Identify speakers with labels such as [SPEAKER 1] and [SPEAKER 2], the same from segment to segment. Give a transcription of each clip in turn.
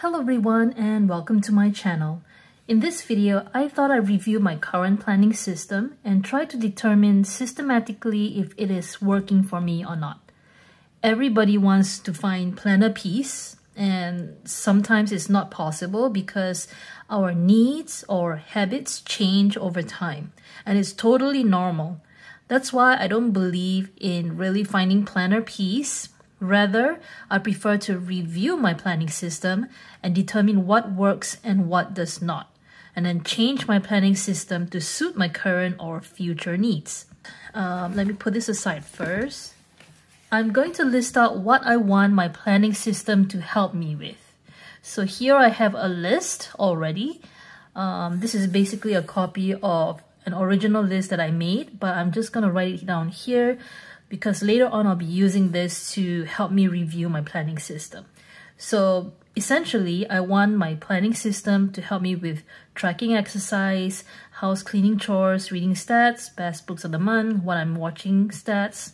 [SPEAKER 1] Hello everyone and welcome to my channel. In this video, I thought I'd review my current planning system and try to determine systematically if it is working for me or not. Everybody wants to find planner peace, and sometimes it's not possible because our needs or habits change over time, and it's totally normal. That's why I don't believe in really finding planner peace. Rather, I prefer to review my planning system and determine what works and what does not, and then change my planning system to suit my current or future needs. Let me put this aside first. I'm going to list out what I want my planning system to help me with. So here I have a list already. This is basically a copy of an original list that I made, but I'm just going to write it down here because later on I'll be using this to help me review my planning system. So essentially, I want my planning system to help me with tracking exercise, house cleaning chores, reading stats, best books of the month, what I'm watching stats,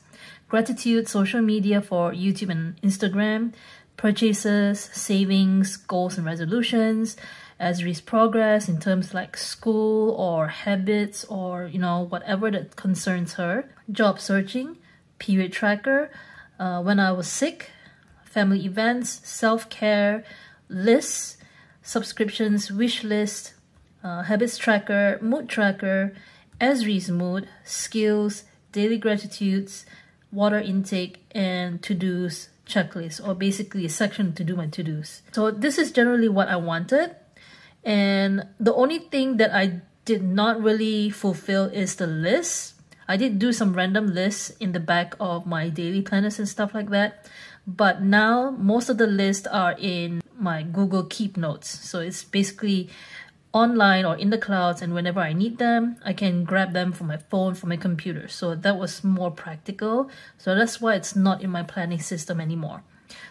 [SPEAKER 1] gratitude, social media for YouTube and Instagram, purchases, savings, goals and resolutions, as reach progress in terms like school or habits or whatever that concerns her, job searching, period tracker, when I was sick, family events, self-care, lists, subscriptions, wish list, habits tracker, mood tracker, Esri's mood, skills, daily gratitudes, water intake, and to-dos checklist, or basically a section to do my to-dos. So this is generally what I wanted, and the only thing that I did not really fulfill is the list. I did do some random lists in the back of my daily planners and stuff like that, but now most of the lists are in my Google Keep Notes. So it's basically online or in the clouds, and whenever I need them, I can grab them from my phone, from my computer. So that was more practical. So that's why it's not in my planning system anymore.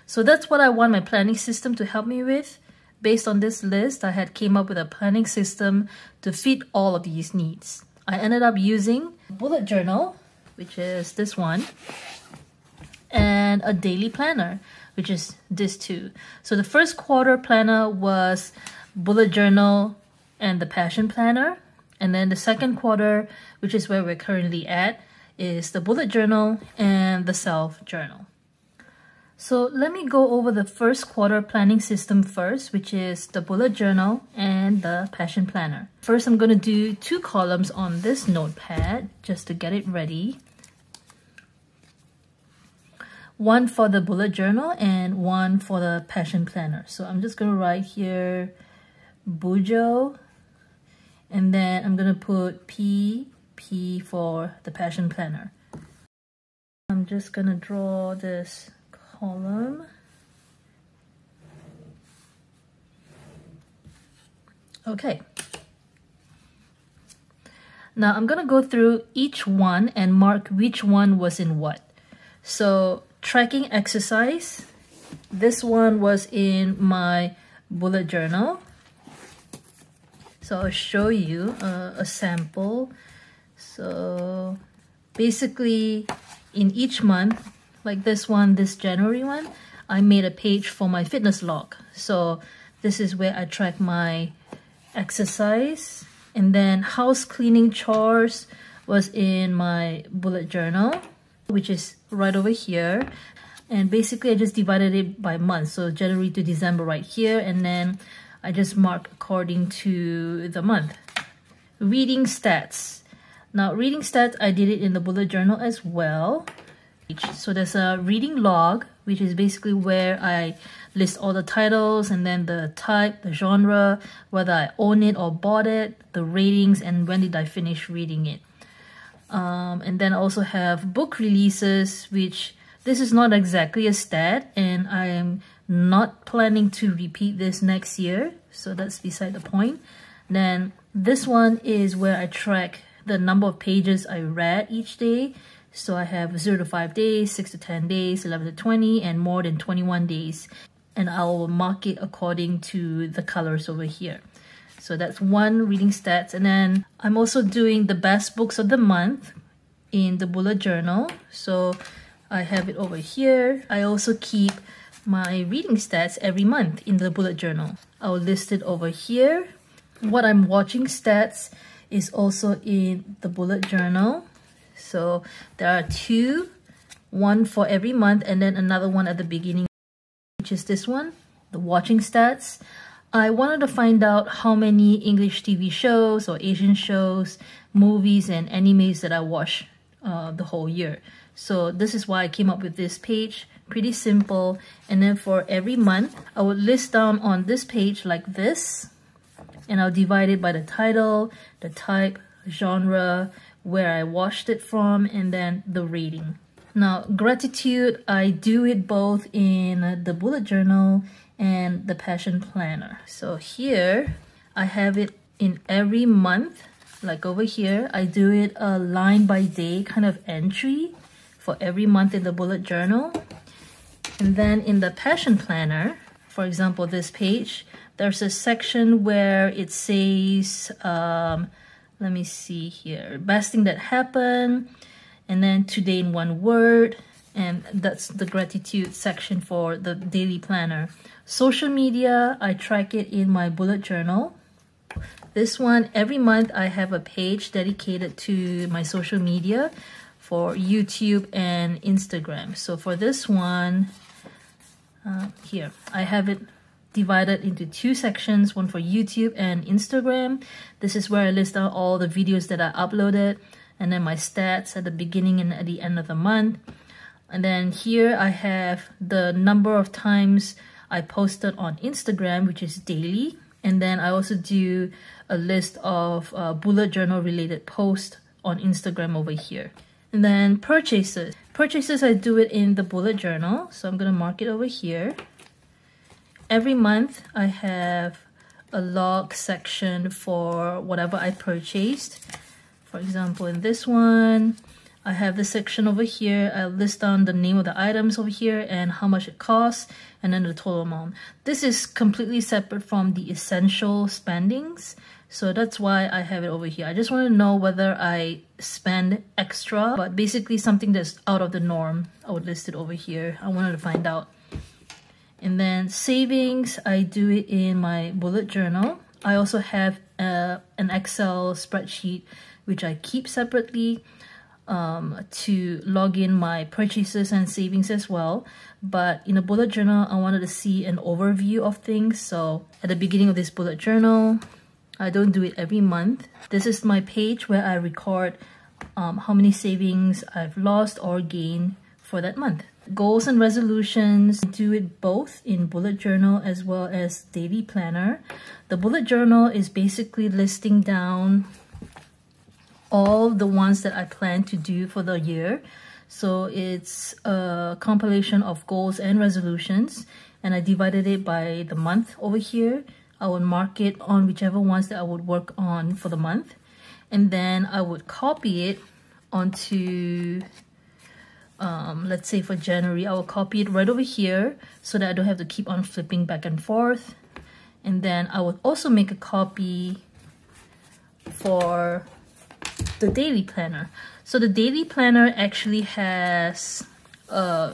[SPEAKER 1] So that's what I want my planning system to help me with. Based on this list, I had came up with a planning system to fit all of these needs. I ended up using a bullet journal, which is this one, and a daily planner, which is this too. So the first quarter planner was bullet journal and the passion planner. And then the second quarter, which is where we're currently at, is the bullet journal and the self journal. So let me go over the first quarter planning system first, which is the bullet journal and the passion planner. First, I'm going to do 2 columns on this notepad just to get it ready. One for the bullet journal and one for the passion planner. So I'm just going to write here Bujo, and then I'm going to put P for the passion planner. I'm just going to draw this column. Okay. Now I'm going to go through each one and mark which one was in what. So tracking exercise, this one was in my bullet journal. So I'll show you a sample. So basically in each month, like this one, this January one, I made a page for my fitness log. So this is where I track my exercise. And then house cleaning chores was in my bullet journal, which is right over here. And basically I just divided it by month. So January to December right here. And then I just mark according to the month. Reading stats. Now reading stats, I did it in the bullet journal as well. So there's a reading log, which is basically where I list all the titles and then the type, the genre, whether I own it or bought it, the ratings, and when did I finish reading it. And then I also have book releases, which this is not exactly a stat, and I am not planning to repeat this next year. So that's beside the point. Then this one is where I track the number of pages I read each day. So I have 0 to 5 days, 6 to 10 days, 11 to 20, and more than 21 days. And I'll mark it according to the colors over here. So that's one reading stats. And then I'm also doing the best books of the month in the bullet journal. So I have it over here. I also keep my reading stats every month in the bullet journal. I'll list it over here. What I'm watching stats is also in the bullet journal. So there are two, one for every month and then another one at the beginning, which is this one, the watching stats. I wanted to find out how many English TV shows or Asian shows, movies and animes that I watch the whole year. So this is why I came up with this page. Pretty simple. And then for every month, I would list down on this page like this. And I'll divide it by the title, the type, genre, where I watched it from, and then the rating. Now, gratitude, I do it both in the bullet journal and the passion planner. So here, I have it in every month. Like over here, I do it a line by day kind of entry for every month in the bullet journal. And then in the passion planner, for example, this page, there's a section where it says, let me see here, best thing that happened, and then today in one word, and that's the gratitude section for the daily planner. Social media, I track it in my bullet journal. This one, every month I have a page dedicated to my social media for YouTube and Instagram. So for this one, here, I have it divided into two sections, one for YouTube and Instagram. This is where I list out all the videos that I uploaded, and then my stats at the beginning and at the end of the month. And then here I have the number of times I posted on Instagram, which is daily. And then I also do a list of bullet journal related posts on Instagram over here. And then purchases. Purchases, I do it in the bullet journal. So I'm going to mark it over here. Every month, I have a log section for whatever I purchased. For example, in this one, I have this section over here. I'll list down the name of the items over here and how much it costs, and then the total amount. This is completely separate from the essential spendings. So that's why I have it over here. I just want to know whether I spend extra, but basically something that's out of the norm. I would list it over here. I wanted to find out. And then savings, I do it in my bullet journal. I also have an Excel spreadsheet which I keep separately to log in my purchases and savings as well. But in a bullet journal, I wanted to see an overview of things. So at the beginning of this bullet journal, I don't do it every month. This is my page where I record how many savings I've lost or gained for that month. Goals and resolutions, do it both in bullet journal as well as daily planner. The bullet journal is basically listing down all the ones that I plan to do for the year. So it's a compilation of goals and resolutions, and I divided it by the month over here. I would mark it on whichever ones that I would work on for the month, and then I would copy it onto let's say for January, I will copy it right over here so that I don't have to keep on flipping back and forth. And then I would also make a copy for the daily planner. So the daily planner actually has a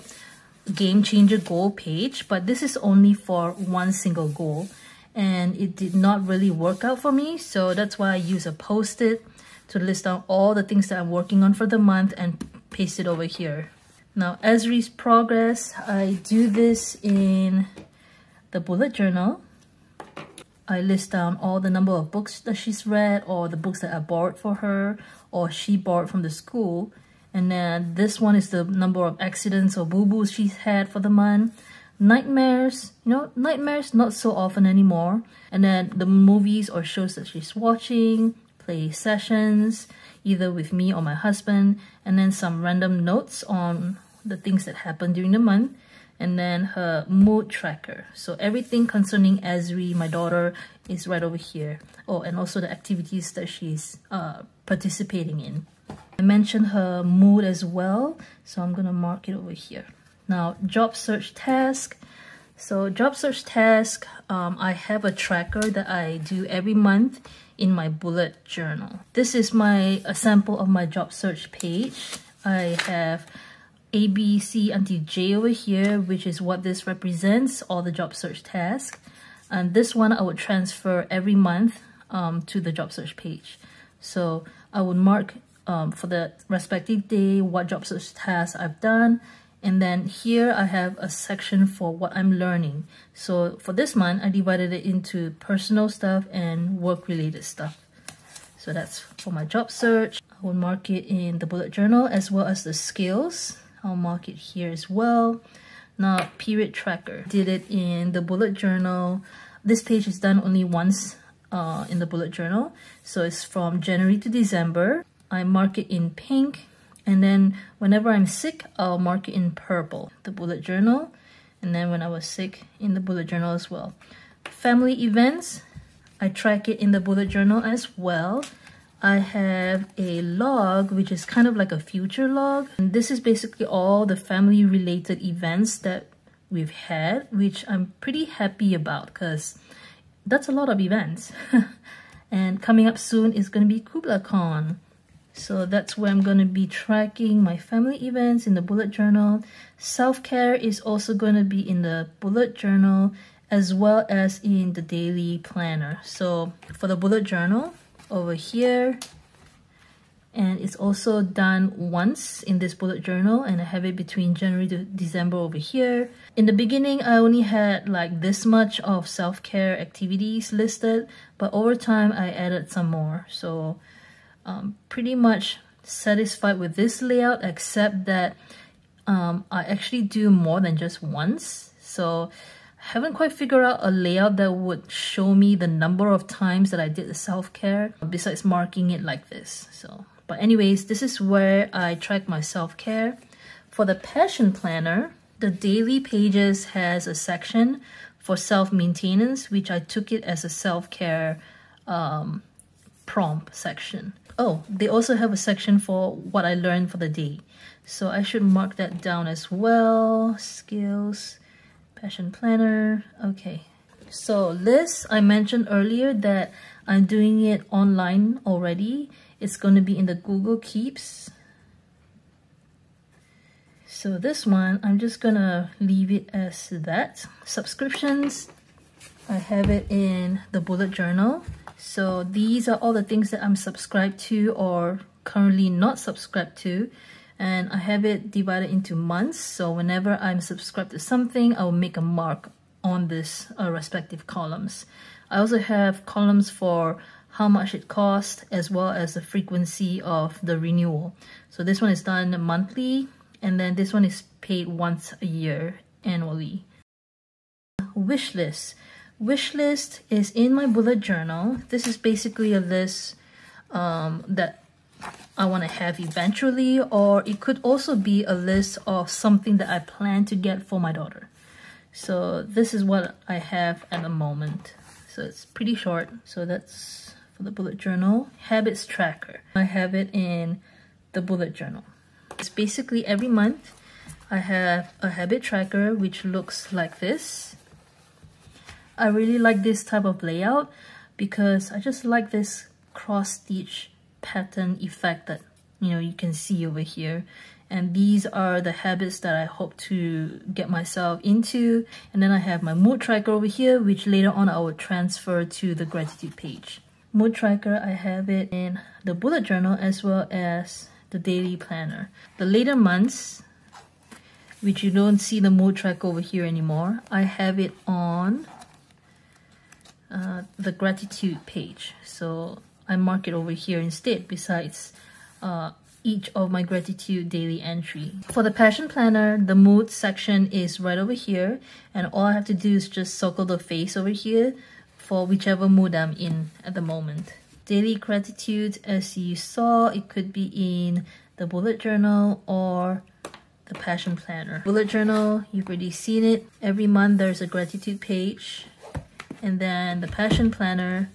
[SPEAKER 1] game changer goal page, but this is only for one single goal, and it did not really work out for me. So that's why I use a post-it to list down all the things that I'm working on for the month and paste it over here. Now, Esri's progress, I do this in the bullet journal. I list down all the number of books that she's read, or the books that I borrowed for her, or she borrowed from the school. And then this one is the number of accidents or boo-boos she's had for the month. Nightmares, nightmares not so often anymore. And then the movies or shows that she's watching, play sessions, either with me or my husband, and then some random notes on the things that happened during the month, and then her mood tracker. So everything concerning Esri, my daughter, is right over here. Oh, and also the activities that she's participating in. I mentioned her mood as well, so I'm gonna mark it over here. Now, job search task. So job search task, I have a tracker that I do every month in my bullet journal. This is a sample of my job search page. I have A, B, C until J over here, which is what this represents, all the job search tasks. And this one I would transfer every month to the job search page. So I would mark for the respective day what job search tasks I've done. And then here I have a section for what I'm learning. So for this month, I divided it into personal stuff and work-related stuff. So that's for my job search. I will mark it in the bullet journal as well as the skills. I'll mark it here as well. Now, period tracker. Did it in the bullet journal. This page is done only once in the bullet journal. So it's from January to December. I mark it in pink. And then whenever I'm sick, I'll mark it in purple, the bullet journal. And then when I was sick, in the bullet journal as well. Family events, I track it in the bullet journal as well. I have a log, which is kind of like a future log. And this is basically all the family related events that we've had, which I'm pretty happy about because that's a lot of events. And coming up soon is going to be KublaCon. So that's where I'm going to be tracking my family events in the bullet journal. Self-care is also going to be in the bullet journal as well as in the daily planner. So for the bullet journal over here, and it's also done once in this bullet journal, and I have it between January to December over here. In the beginning, I only had like this much of self-care activities listed, but over time I added some more. So pretty much satisfied with this layout, except that I actually do more than just once. So I haven't quite figured out a layout that would show me the number of times that I did the self-care besides marking it like this. So, but anyways, this is where I track my self-care. For the passion planner, the daily pages has a section for self-maintenance, which I took it as a self-care prompt section. Oh, they also have a section for what I learned for the day. So I should mark that down as well. Skills, passion planner. Okay. So list, I mentioned earlier that I'm doing it online already. It's going to be in the Google Keeps. So this one, I'm just going to leave it as that. Subscriptions, I have it in the bullet journal. So these are all the things that I'm subscribed to or currently not subscribed to. And I have it divided into months. So whenever I'm subscribed to something, I will make a mark on this respective columns. I also have columns for how much it costs as well as the frequency of the renewal. So this one is done monthly, and then this one is paid once a year annually. Wish list. Wish list is in my bullet journal. This is basically a list that I want to have eventually, or it could also be a list of something that I plan to get for my daughter. So this is what I have at the moment. So it's pretty short. So that's for the bullet journal. Habits tracker. I have it in the bullet journal. It's basically every month I have a habit tracker which looks like this. I really like this type of layout because I just like this cross stitch pattern effect that you can see over here. And these are the habits that I hope to get myself into. And then I have my mood tracker over here, which later on I will transfer to the gratitude page. Mood tracker, I have it in the bullet journal as well as the daily planner. The later months, which you don't see the mood tracker over here anymore, I have it on the gratitude page. So I mark it over here instead besides each of my gratitude daily entry. For the passion planner, the mood section is right over here, and all I have to do is just circle the face over here for whichever mood I'm in at the moment. Daily gratitude, as you saw, it could be in the bullet journal or the passion planner. Bullet journal, you've already seen it. Every month there's a gratitude page. And then the passion planner,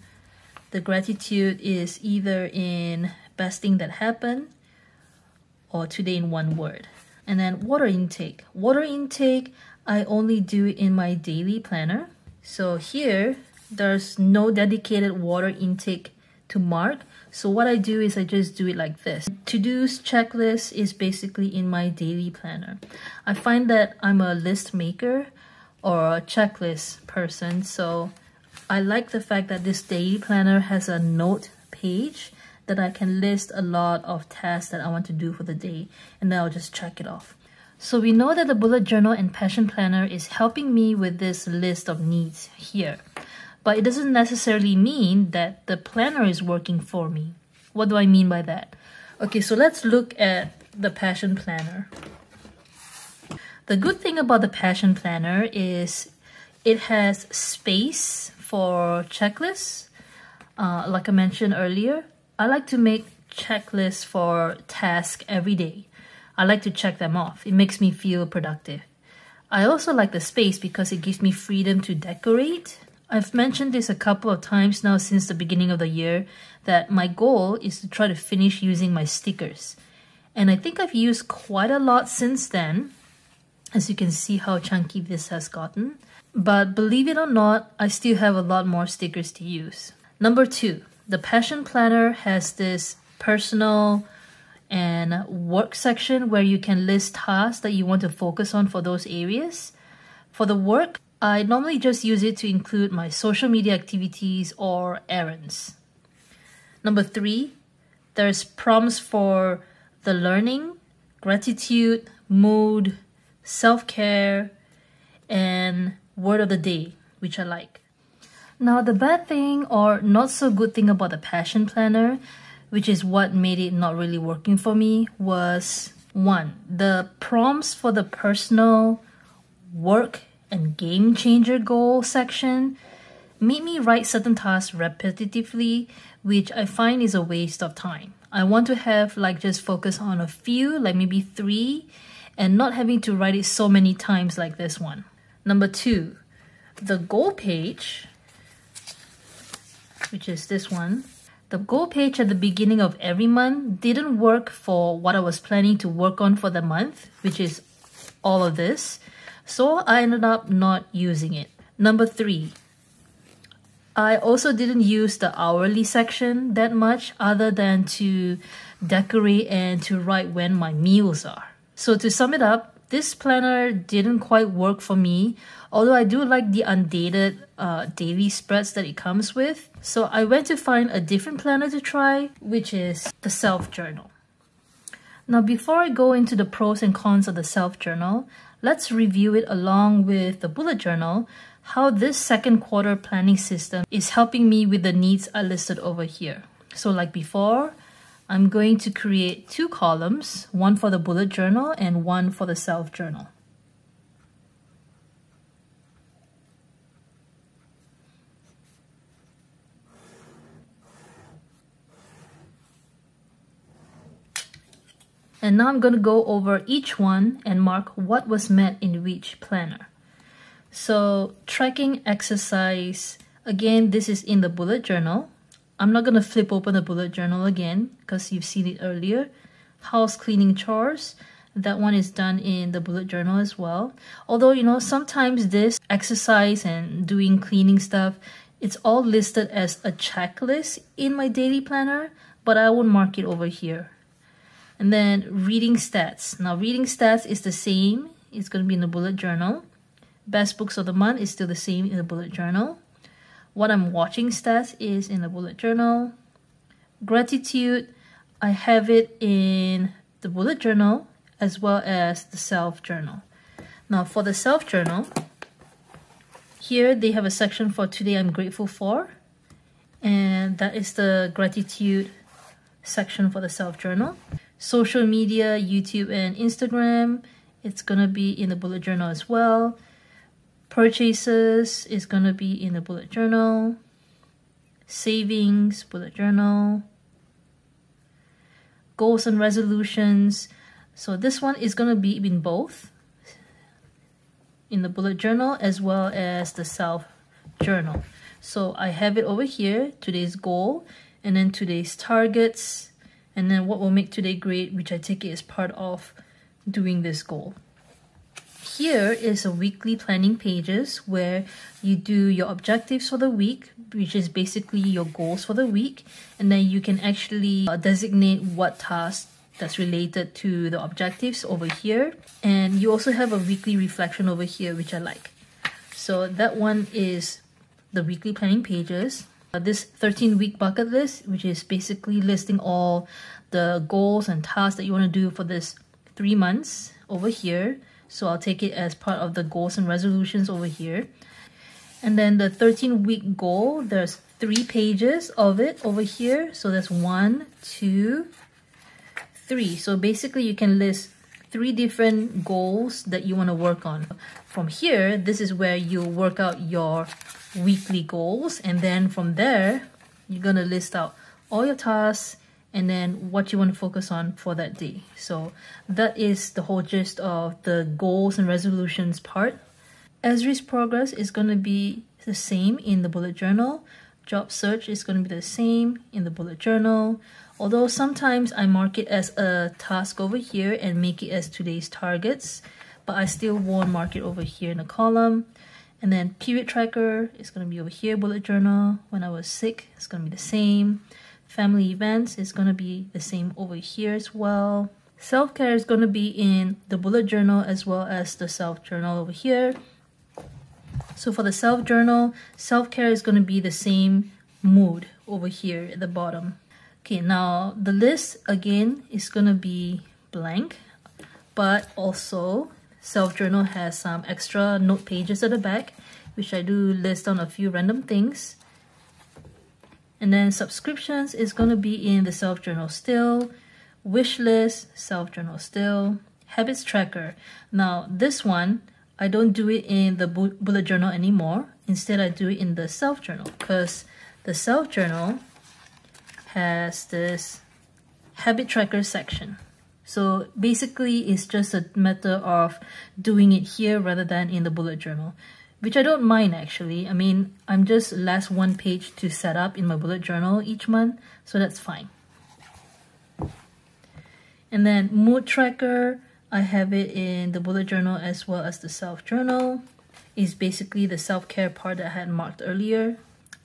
[SPEAKER 1] the gratitude is either in best thing that happened or today in one word. And then water intake. Water intake, I only do in my daily planner. So here, there's no dedicated water intake to mark. So what I do is I just do it like this. To-dos checklist is basically in my daily planner. I find that I'm a list maker or a checklist person, so I like the fact that this daily planner has a note page that I can list a lot of tasks that I want to do for the day, and then I'll just check it off. So we know that the bullet journal and passion planner is helping me with this list of needs here. But it doesn't necessarily mean that the planner is working for me. What do I mean by that? Okay, so let's look at the passion planner. The good thing about the passion planner is it has space for checklists. Like I mentioned earlier, I like to make checklists for tasks every day. I like to check them off. It makes me feel productive. I also like the space because it gives me freedom to decorate. I've mentioned this a couple of times now since the beginning of the year that my goal is to try to finish using my stickers. And I think I've used quite a lot since then, as you can see how chunky this has gotten. But believe it or not, I still have a lot more stickers to use. Number 2. The Passion Planner has this personal and work section where you can list tasks that you want to focus on for those areas. For the work, I normally just use it to include my social media activities or errands. Number 3, there's prompts for the learning, gratitude, mood, self-care, and word of the day, which I like. Now, the bad thing or not so good thing about the passion planner, which is what made it not really working for me, was 1. The prompts for the personal, work, and game changer goal section made me write certain tasks repetitively, which I find is a waste of time. I want to have just focus on a few, like maybe 3, and not having to write it so many times like this one. Number 2, the goal page, which is this one. The goal page at the beginning of every month didn't work for what I was planning to work on for the month, which is all of this. So I ended up not using it. Number 3, I also didn't use the hourly section that much other than to decorate and to write when my meals are. So to sum it up, this planner didn't quite work for me, although I do like the Undated daily spreads that it comes with. So I went to find a different planner to try, which is the self-journal. Now, before I go into the pros and cons of the self-journal, let's review it along with the bullet journal, how this second quarter planning system is helping me with the needs I listed over here. So like before, I'm going to create 2 columns, one for the bullet journal and one for the self-journal. And now I'm going to go over each one and mark what was met in each planner. So tracking exercise, again, this is in the bullet journal. I'm not going to flip open the bullet journal again because you've seen it earlier. House cleaning chores, that one is done in the bullet journal as well. Although, sometimes this exercise and doing cleaning stuff, it's all listed as a checklist in my daily planner, but I won't mark it over here. And then reading stats. Now reading stats is the same. It's going to be in the bullet journal. Best books of the month is still the same in the bullet journal. What I'm watching stats is in the bullet journal. Gratitude, I have it in the bullet journal as well as the self-journal. Now for the self-journal, here they have a section for today I'm grateful for. And that is the gratitude section for the self-journal. Social media, YouTube and Instagram, it's going to be in the bullet journal as well. Purchases is going to be in the bullet journal. Savings, bullet journal. Goals and resolutions. So this one is going to be in both. In the bullet journal as well as the self-journal. So I have it over here, today's goal, and then today's targets, and then what will make today great, which I take it as part of doing this goal. Here is a weekly planning pages where you do your objectives for the week which is basically your goals for the week. And then you can actually designate what task that's related to the objectives over here. And you also have a weekly reflection over here, which I like. So that one is the weekly planning pages. This 13-week bucket list, which is basically listing all the goals and tasks that you want to do for this 3 months over here. So I'll take it as part of the goals and resolutions over here. And then the 13-week goal, there's 3 pages of it over here. So that's 1, 2, 3. So basically you can list 3 different goals that you want to work on. From here, this is where you work out your weekly goals, and then from there you're going to list out all your tasks and then what you want to focus on for that day. So that is the whole gist of the goals and resolutions part. Esri's progress is going to be the same in the bullet journal. Job search is going to be the same in the bullet journal, although sometimes I mark it as a task over here and make it as today's targets, but I still won't mark it over here in the column. And then period tracker is going to be over here, bullet journal. When I was sick, it's going to be the same. Family events is going to be the same over here as well. Self-care is going to be in the bullet journal as well as the self-journal over here. So for the self-journal, self-care is going to be the same mood over here at the bottom. Okay, now the list again is going to be blank, but also self-journal has some extra note pages at the back, which I do list on a few random things. And then subscriptions is going to be in the self-journal still. Wish list, self-journal still. Habits tracker. Now this one, I don't do it in the bullet journal anymore. Instead, I do it in the self-journal because the self-journal has this habit tracker section. So basically, it's just a matter of doing it here rather than in the bullet journal, which I don't mind actually. I mean, I'm just last 1 page to set up in my bullet journal each month, so that's fine. And then mood tracker, I have it in the bullet journal as well as the self-journal. It's basically the self-care part that I had marked earlier.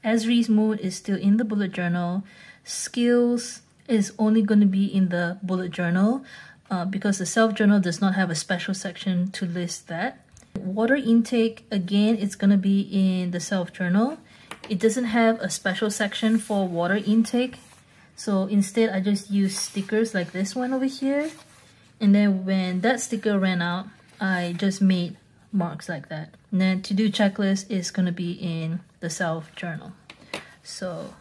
[SPEAKER 1] Esri's mood is still in the bullet journal. Skills is only going to be in the bullet journal because the self-journal does not have a special section to list that. Water intake, again, it's going to be in the self-journal. It doesn't have a special section for water intake. So instead, I just use stickers like this one over here. And then when that sticker ran out, I just made marks like that. And then to-do checklist is going to be in the self-journal. So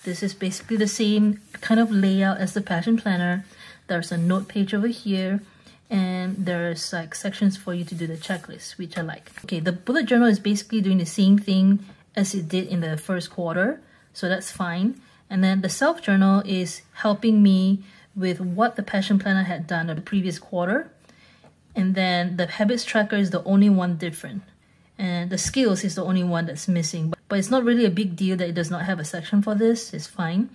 [SPEAKER 1] this is basically the same kind of layout as the passion planner. There's a note page over here, and there's like sections for you to do the checklist, which I like. Okay, the bullet journal is basically doing the same thing as it did in the first quarter, so that's fine. And then the self-journal is helping me with what the passion planner had done in the previous quarter. And then the habits tracker is the only one different. And the skills is the only one that's missing. But it's not really a big deal that it does not have a section for this. It's fine.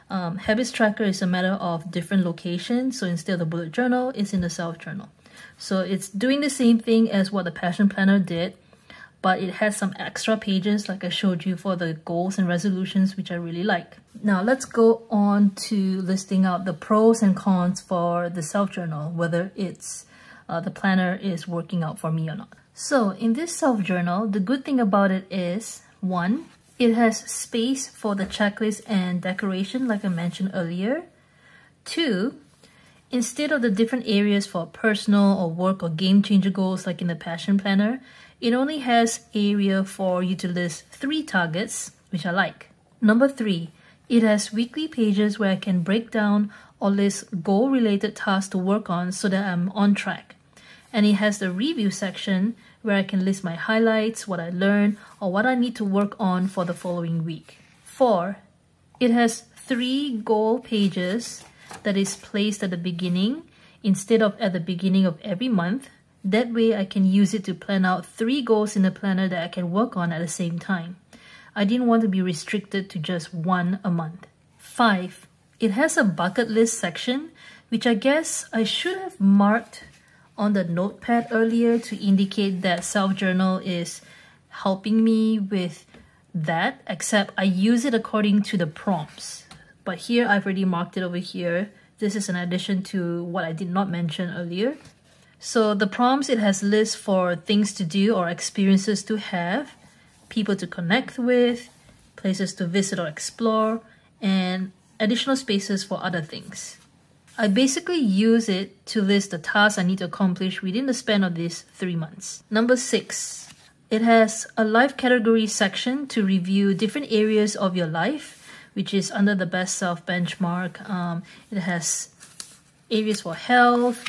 [SPEAKER 1] Habits tracker is a matter of different locations. So instead of the bullet journal, it's in the self-journal. So it's doing the same thing as what the passion planner did, but it has some extra pages like I showed you for the goals and resolutions, which I really like. Now let's go on to listing out the pros and cons for the self-journal, whether it's the planner is working out for me or not. So in this self-journal, the good thing about it is, 1, it has space for the checklist and decoration like I mentioned earlier. 2, instead of the different areas for personal or work or game changer goals like in the passion planner, it only has area for you to list 3 targets, which I like. Number 3, it has weekly pages where I can break down or list goal-related tasks to work on so that I'm on track. And it has the review section where I can list my highlights, what I learned, or what I need to work on for the following week. 4, it has 3 goal pages that is placed at the beginning instead of at the beginning of every month. That way I can use it to plan out 3 goals in the planner that I can work on at the same time. I didn't want to be restricted to just 1 a month. 5, it has a bucket list section, which I guess I should have marked on the notepad earlier to indicate that self-journal is helping me with that, except I use it according to the prompts. But here I've already marked it over here. This is an addition to what I did not mention earlier. So the prompts, it has lists for things to do or experiences to have, people to connect with, places to visit or explore, and additional spaces for other things. I basically use it to list the tasks I need to accomplish within the span of these 3 months. Number 6, it has a life category section to review different areas of your life, which is under the best self benchmark. It has areas for health,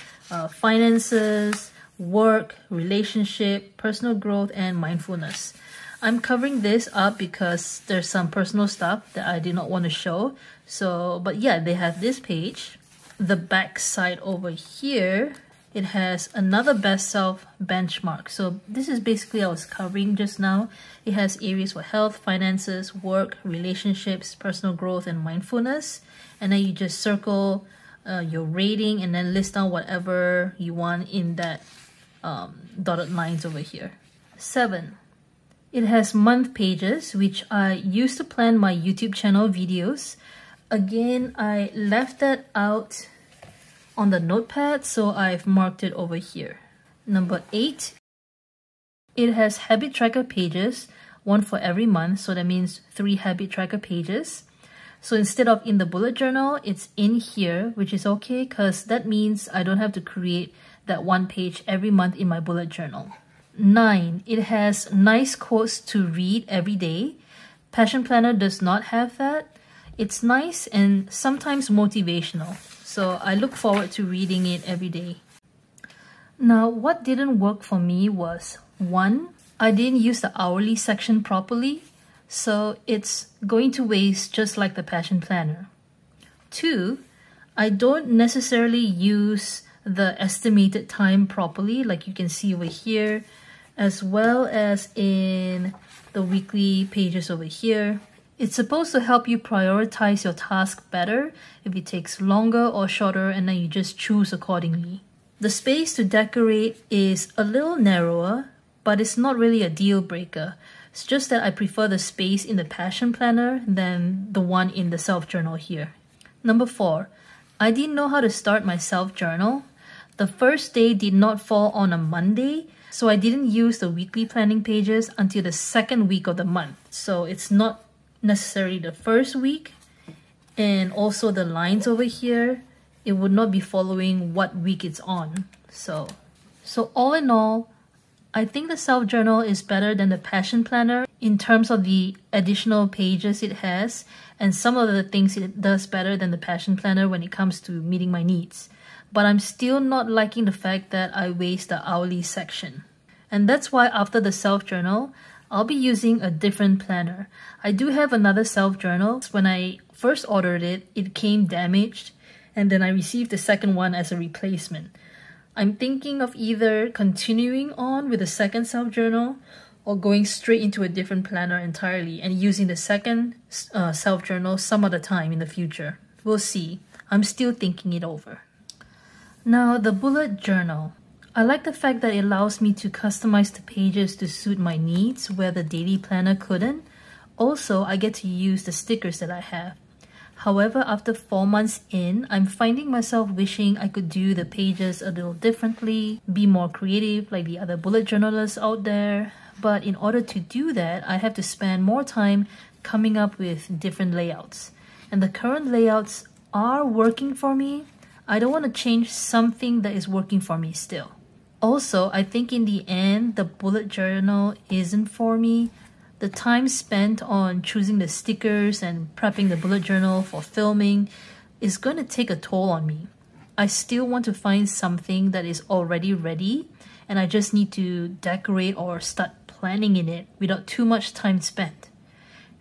[SPEAKER 1] finances, work, relationship, personal growth, and mindfulness. I'm covering this up because there's some personal stuff that I did not want to show. But yeah, they have this page. The back side over here, it has another best self benchmark. So this is basically I was covering just now. It has areas for health, finances, work, relationships, personal growth, and mindfulness. And then you just circle your rating and then list down whatever you want in that dotted lines over here. 7. It has month pages, which I use to plan my YouTube channel videos. Again, I left that out on the notepad, so I've marked it over here. Number 8, it has habit tracker pages, one for every month, so that means 3 habit tracker pages. So instead of in the bullet journal, it's in here, which is okay because that means I don't have to create that one page every month in my bullet journal. 9, it has nice quotes to read every day. Passion Planner does not have that. It's nice and sometimes motivational, so I look forward to reading it every day. Now, what didn't work for me was 1, I didn't use the hourly section properly, so it's going to waste just like the Passion Planner. 2, I don't necessarily use the estimated time properly, like you can see over here, as well as in the weekly pages over here. It's supposed to help you prioritize your task better if it takes longer or shorter, and then you just choose accordingly. The space to decorate is a little narrower, but it's not really a deal breaker. It's just that I prefer the space in the Passion Planner than the one in the self-journal here. Number 4, I didn't know how to start my self-journal. The first day did not fall on a Monday, so I didn't use the weekly planning pages until the second week of the month. So it's not necessarily the first week, and also the lines over here, it would not be following what week it's on. So all in all, I think the self-journal is better than the Passion Planner in terms of the additional pages it has, and some of the things it does better than the Passion Planner when it comes to meeting my needs. But I'm still not liking the fact that I waste the hourly section. And that's why after the self-journal, I'll be using a different planner. I do have another self-journal. When I first ordered it, it came damaged, and then I received the second one as a replacement. I'm thinking of either continuing on with the second self-journal or going straight into a different planner entirely and using the second self-journal some other time in the future. We'll see. I'm still thinking it over. Now, the bullet journal. I like the fact that it allows me to customize the pages to suit my needs where the daily planner couldn't. Also, I get to use the stickers that I have. However, after 4 months in, I'm finding myself wishing I could do the pages a little differently, be more creative like the other bullet journalists out there. But in order to do that, I have to spend more time coming up with different layouts. And the current layouts are working for me. I don't want to change something that is working for me still. Also, I think in the end, the bullet journal isn't for me. The time spent on choosing the stickers and prepping the bullet journal for filming is going to take a toll on me. I still want to find something that is already ready, and I just need to decorate or start planning in it without too much time spent.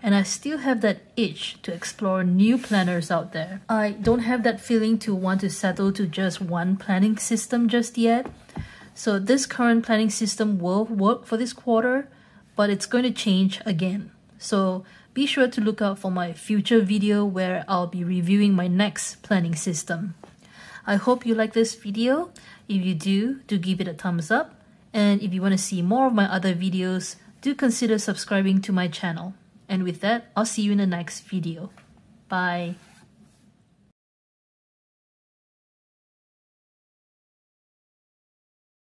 [SPEAKER 1] And I still have that itch to explore new planners out there. I don't have that feeling to want to settle to just one planning system just yet. So this current planning system will work for this quarter, but it's going to change again. So be sure to look out for my future video where I'll be reviewing my next planning system. I hope you like this video. If you do give it a thumbs up. And if you want to see more of my other videos, do consider subscribing to my channel. And with that, I'll see you in the next video. Bye.